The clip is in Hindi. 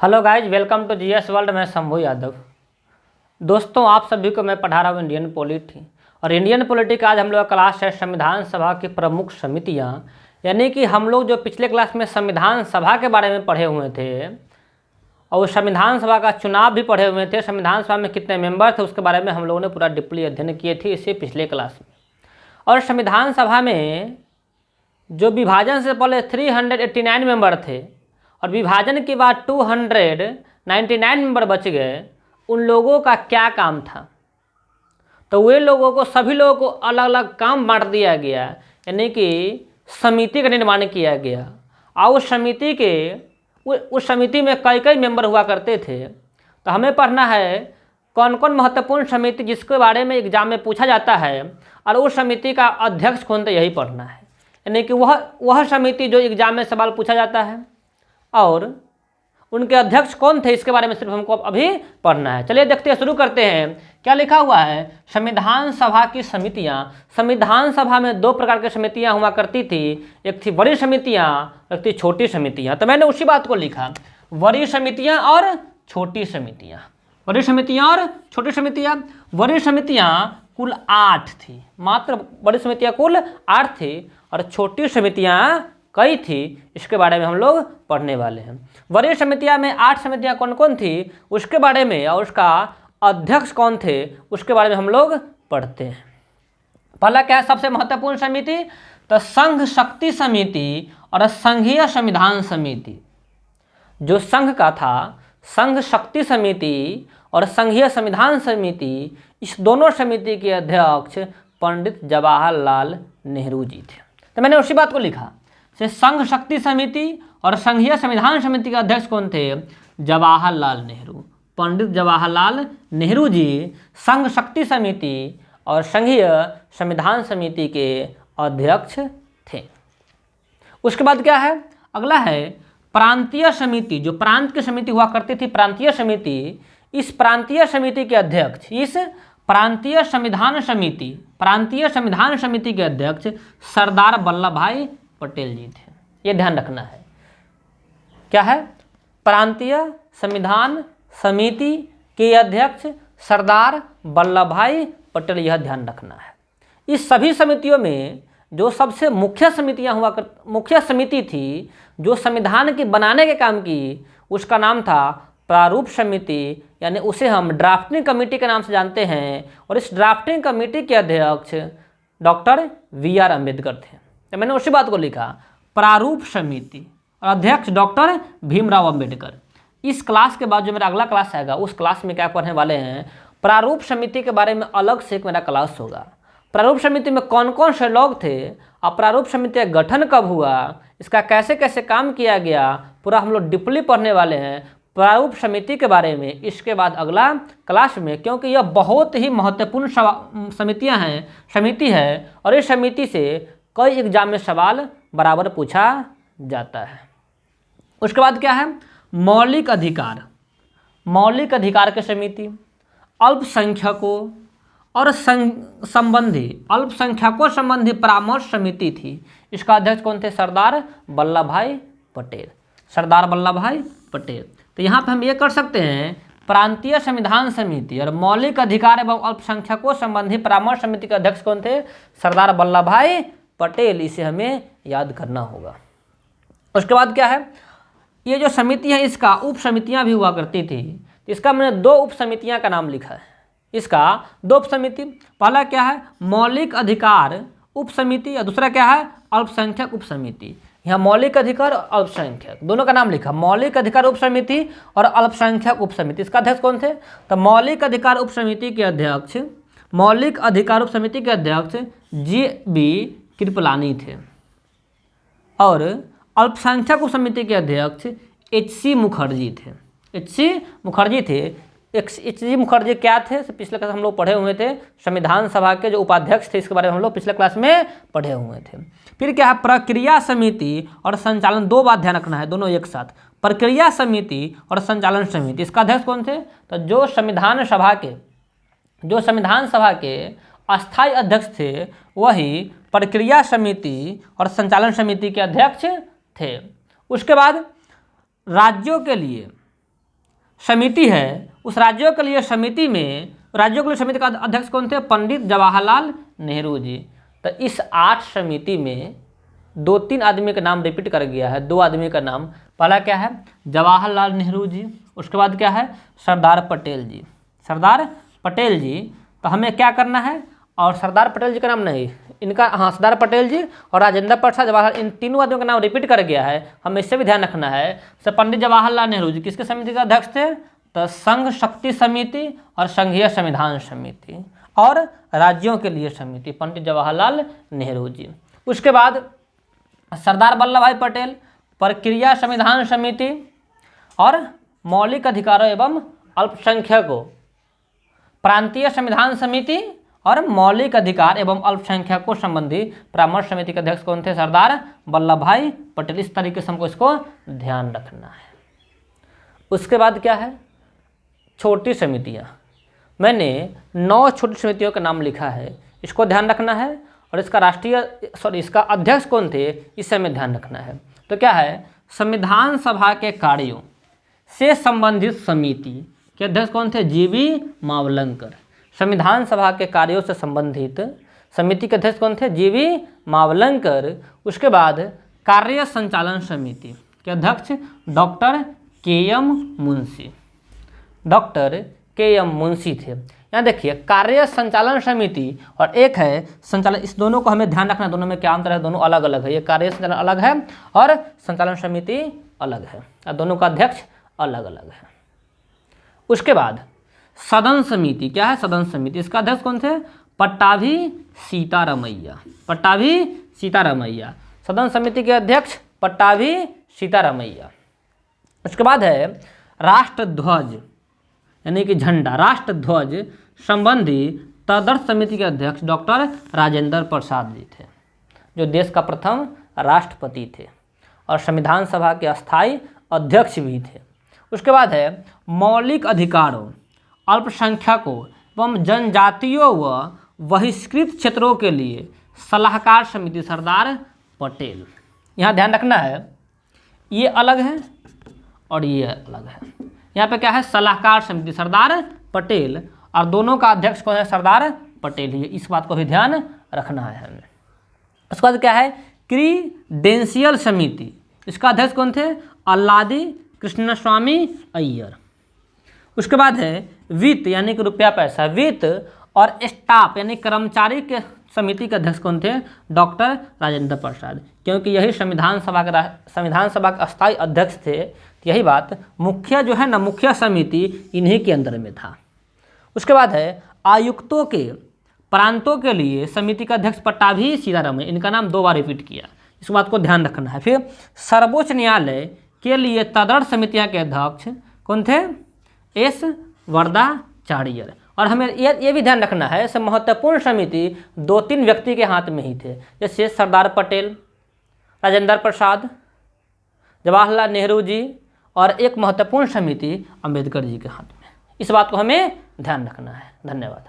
Hello guys, welcome to GS world. मैं शंभू यादव। दोस्तों, आप सभी को मैं पढ़ा रहा हूँ इंडियन पॉलिटी। और इंडियन पॉलिटी का आज हम लोग का क्लास है संविधान सभा की प्रमुख समितियाँ। यानी कि हम लोग जो पिछले क्लास में संविधान सभा के बारे में पढ़े हुए थे और संविधान सभा का चुनाव भी पढ़े हुए थे, संविधान सभा में कितने मेंबर थे उसके बारे में हम लोगों ने पूरा डीपली अध्ययन किए थे इसी पिछले क्लास में। और संविधान सभा में जो विभाजन से पहले 389 मेंबर थे और विभाजन के बाद 299 मेंबर बच गए, उन लोगों का क्या काम था? तो वे लोगों को, सभी लोगों को अलग अलग काम बांट दिया गया, यानी कि समिति का निर्माण किया गया। और उस समिति में कई कई मेंबर हुआ करते थे। तो हमें पढ़ना है कौन कौन महत्वपूर्ण समिति जिसके बारे में एग्जाम में पूछा जाता है और उस समिति का अध्यक्ष कौन था, यही पढ़ना है। यानी कि वह समिति जो एग्जाम में सवाल पूछा जाता है और उनके अध्यक्ष कौन थे, इसके बारे में सिर्फ हमको अभी पढ़ना है। चलिए देखते हैं, शुरू करते हैं। क्या लिखा हुआ है? संविधान सभा की समितियां। संविधान सभा में दो प्रकार की समितियां हुआ करती थी, एक थी बड़ी समितियां, एक थी छोटी समितियां। तो मैंने उसी बात को लिखा, बड़ी समितियां और छोटी समितियां। बड़ी समितियां और छोटी समितियां। बड़ी समितियां कुल 8 थी, मात्र बड़ी समितियां कुल 8 थी और छोटी समितियां कई थी, इसके बारे में हम लोग पढ़ने वाले हैं। वरीय समितियां में 8 समितियां कौन कौन थी उसके बारे में और उसका अध्यक्ष कौन थे उसके बारे में हम लोग पढ़ते हैं। पहला क्या है सबसे महत्वपूर्ण समिति? तो संघ शक्ति समिति और संघीय संविधान समिति। जो संघ का था, संघ शक्ति समिति और संघीय संविधान समिति, इस दोनों समिति के अध्यक्ष पंडित जवाहरलाल नेहरू जी थे। तो मैंने उसी बात को लिखा, से संघ शक्ति समिति और संघीय संविधान समिति के अध्यक्ष कौन थे? जवाहरलाल नेहरू। पंडित जवाहरलाल नेहरू जी संघ शक्ति समिति और संघीय संविधान समिति के अध्यक्ष थे। उसके बाद क्या है? अगला है प्रांतीय समिति। जो प्रांत की समिति हुआ करती थी, प्रांतीय समिति, इस प्रांतीय समिति के अध्यक्ष, इस प्रांतीय संविधान समिति के अध्यक्ष सरदार वल्लभ भाई पटेल जी थे। ये ध्यान रखना है। क्या है? प्रांतीय संविधान समिति के अध्यक्ष सरदार वल्लभ भाई पटेल, यह ध्यान रखना है। इस सभी समितियों में जो सबसे मुख्य समिति थी जो संविधान के बनाने के काम की, उसका नाम था प्रारूप समिति, यानी उसे हम ड्राफ्टिंग कमेटी के नाम से जानते हैं। और इस ड्राफ्टिंग कमेटी के अध्यक्ष डॉक्टर वी.आर. अम्बेडकर थे। तो मैंने उसी बात को लिखा, प्रारूप समिति और अध्यक्ष डॉक्टर भीमराव अम्बेडकर। इस क्लास के बाद जो मेरा अगला क्लास आएगा उस क्लास में क्या पढ़ने वाले हैं, प्रारूप समिति के बारे में अलग से एक मेरा क्लास होगा। प्रारूप समिति में कौन कौन से लोग थे और प्रारूप समिति का गठन कब हुआ, इसका कैसे कैसे काम किया गया, पूरा हम लोग डीपली पढ़ने वाले हैं प्रारूप समिति के बारे में इसके बाद अगला क्लास में। क्योंकि यह बहुत ही महत्वपूर्ण समिति है और इस समिति से कई एग्जाम में सवाल बराबर पूछा जाता है। उसके बाद क्या है? मौलिक अधिकार। मौलिक अधिकार की समिति अल्पसंख्यकों संबंधी परामर्श समिति थी। इसका अध्यक्ष कौन थे? सरदार वल्लभ भाई पटेल। सरदार वल्लभ भाई पटेल। तो यहाँ पे हम ये कर सकते हैं, प्रांतीय संविधान समिति और मौलिक अधिकार एवं अल्पसंख्यकों संबंधी परामर्श समिति के अध्यक्ष कौन थे? सरदार वल्लभ भाई पटेल। इसे हमें याद करना होगा। उसके बाद क्या है? ये जो समिति है इसका उप समितियां भी हुआ करती थी। इसका मैंने 2 उप समितियां का नाम लिखा है। इसका 2 उप समिति, पहला क्या है? मौलिक अधिकार उप समिति और दूसरा क्या है? अल्पसंख्यक उप समिति। यहाँ मौलिक अधिकार और अल्पसंख्यक दोनों का नाम लिखा, मौलिक अधिकार उप समिति और अल्पसंख्यक उप समिति। इसका अध्यक्ष कौन थे? तो मौलिक अधिकार उप समिति के अध्यक्ष जी.बी. कृपलानी थे और अल्पसंख्यक उप समिति के अध्यक्ष एच.सी. मुखर्जी थे। एच.सी. मुखर्जी क्या थे? पिछले क्लास हम लोग पढ़े हुए थे, संविधान सभा के जो उपाध्यक्ष थे, इसके बारे में हम लोग पिछले क्लास में पढ़े हुए थे। फिर क्या है? प्रक्रिया समिति और संचालन। 2 बात ध्यान रखना है, दोनों एक साथ। प्रक्रिया समिति और संचालन समिति, इसका अध्यक्ष कौन थे? तो जो संविधान सभा के अस्थायी अध्यक्ष थे वही प्रक्रिया समिति और संचालन समिति के अध्यक्ष थे। उसके बाद राज्यों के लिए समिति है, उस राज्यों के लिए समिति में, राज्यों के लिए समिति का अध्यक्ष कौन थे? पंडित जवाहरलाल नेहरू जी। तो इस 8 समिति में 2-3 आदमी का नाम रिपीट कर गया है, 2 आदमी का नाम। पहला क्या है? जवाहरलाल नेहरू जी। उसके बाद क्या है? सरदार पटेल जी। सरदार पटेल जी। तो हमें क्या करना है? और सरदार पटेल जी का नाम नहीं, इनका, हाँ, सरदार पटेल जी और राजेंद्र प्रसाद, जवाहरलाल, इन तीनों आदमियों का नाम रिपीट कर गया है, हमें इससे भी ध्यान रखना है। तो पंडित जवाहरलाल नेहरू जी किसके समिति के अध्यक्ष थे? तो संघ शक्ति समिति और संघीय संविधान समिति और राज्यों के लिए समिति, पंडित जवाहरलाल नेहरू जी। उसके बाद सरदार वल्लभ भाई पटेल, प्रक्रिया संविधान समिति और मौलिक अधिकारों एवं अल्पसंख्यकों, प्रांतीय संविधान समिति और मौलिक अधिकार एवं अल्पसंख्यकों संबंधी परामर्श समिति के अध्यक्ष कौन थे? सरदार वल्लभ भाई पटेल। इस तरीके से हमको इसको ध्यान रखना है। उसके बाद क्या है? छोटी समितियां। मैंने 9 छोटी समितियों का नाम लिखा है, इसको ध्यान रखना है। और इसका अध्यक्ष कौन थे, इसे हमें ध्यान रखना है। तो क्या है? संविधान सभा के कार्यों से संबंधित समिति के अध्यक्ष कौन थे? जीवी मावलंकर। संविधान सभा के कार्यों से संबंधित समिति के अध्यक्ष कौन थे? जीवी मावलंकर। उसके बाद कार्य संचालन समिति के अध्यक्ष doctor KM. Munshi. Doctor KM. Munshi थे। यहाँ देखिए, कार्य संचालन समिति और एक है संचालन, इस दोनों को हमें ध्यान रखना, दोनों में क्या अंतर है? दोनों अलग अलग है। ये कार्य संचालन अलग है और संचालन समिति अलग है, और दोनों का अध्यक्ष अलग अलग है। उसके बाद सदन समिति। क्या है? सदन समिति। इसका अध्यक्ष कौन थे? पट्टाभी सीतारमैया। पट्टाभी सीतारमैया। सदन समिति के अध्यक्ष पट्टाभी सीतारमैया। उसके बाद है राष्ट्र ध्वज यानी कि झंडा, राष्ट्र ध्वज संबंधी तदर्थ समिति के अध्यक्ष डॉक्टर राजेंद्र प्रसाद जी थे, जो देश का प्रथम राष्ट्रपति थे और संविधान सभा के अस्थायी अध्यक्ष भी थे। उसके बाद है मौलिक अधिकारों, अल्पसंख्यकों एवं जनजातियों व बहिष्कृत क्षेत्रों के लिए सलाहकार समिति, सरदार पटेल। यहाँ ध्यान रखना है, ये अलग है और ये अलग है। यहाँ पे क्या है? सलाहकार समिति, सरदार पटेल, और दोनों का अध्यक्ष कौन है? सरदार पटेल ही। इस बात को भी ध्यान रखना है हमें। उसके बाद क्या है? क्रीडेंशियल समिति। इसका अध्यक्ष कौन थे? अल्लादी कृष्णस्वामी अय्यर। उसके बाद है वित्त यानी कि रुपया पैसा, वित्त और स्टाफ यानी कर्मचारी के समिति के अध्यक्ष कौन थे? डॉक्टर राजेंद्र प्रसाद, क्योंकि यही संविधान सभा के अस्थायी अध्यक्ष थे। यही बात, मुखिया जो है ना, मुखिया समिति इन्हीं के अंदर में था। उसके बाद है आयुक्तों के प्रांतों के लिए समिति का अध्यक्ष पट्टाभी सीतारमैया। इनका नाम 2 बार रिपीट किया, इस बात को ध्यान रखना है। फिर सर्वोच्च न्यायालय के लिए तदर्थ समितियां के अध्यक्ष कौन थे? एस वरदाचार्य। और हमें ये भी ध्यान रखना है, सब महत्वपूर्ण समिति 2-3 व्यक्ति के हाथ में ही थे, जैसे सरदार पटेल, राजेंद्र प्रसाद, जवाहरलाल नेहरू जी, और एक महत्वपूर्ण समिति अंबेडकर जी के हाथ में। इस बात को हमें ध्यान रखना है। धन्यवाद।